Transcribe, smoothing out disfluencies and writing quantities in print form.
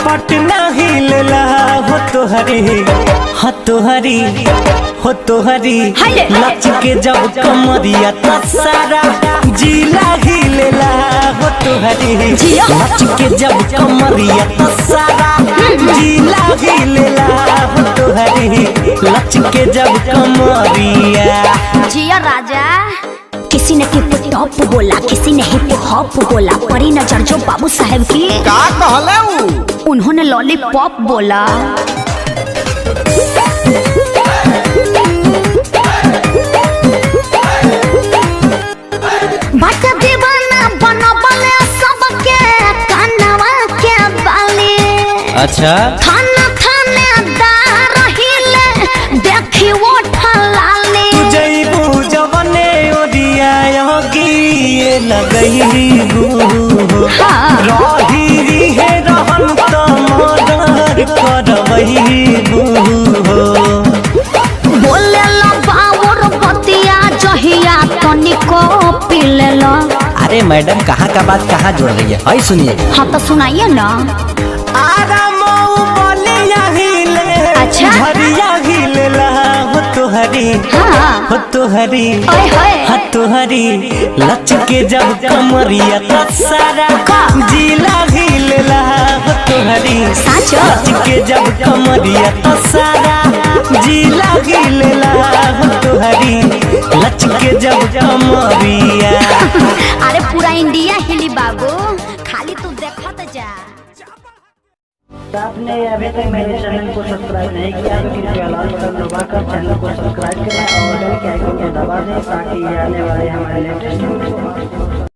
पटना हिलेला हो तोहरी हो तोहरी हो तोहरी लच के जब कमरिया तो सारा जिला हिलेला हो तोहरी लच के जब कमरिया तो सारा जिला हिलेला हो तोहरी लच के जब कमरिया। जिया राजा। किसी ने हिप टॉप बोला, किसी ने हिप हॉप बोला, परी नजर जो बाबू साहब की का कहले उन्होंने लॉलीपॉप बोला। बात दीवाना बनबले सबके कानवा के बाली। अच्छा खाना खाने दार हिले देखी वो ठलाली। जईबू जवने ओडिया योगी लगई रही है रहन तो मर्डर करवई बोले ला बावर बतिया जहिया तनिको पीले ला। अरे मैडम कहाँ का बात कहाँ जोड़ रही है, आई सुनिए। हाँ तो सुनाइए ना। अच्छा हरिया हिलेला हो तोहरी हो तोहरी हो तोहरी लच के जब कमरिया तो सारा जिला हिलेला हो तोहरी लच के जब कमरिया तो सारा जिला हिलेला हो तोहरी लच के जब कमरिया। अरे पूरा इंडिया हिली बाबू, खाली तू देखत जा। आपने अभी तक मेरे चैनल को सब्सक्राइब नहीं किया तो कृपया लाल बटन दबाकर चैनल को सब्सक्राइब करें और बेल के आइकन को दबा दें ताकि आने वाले हमारे लेटेस्ट वीडियो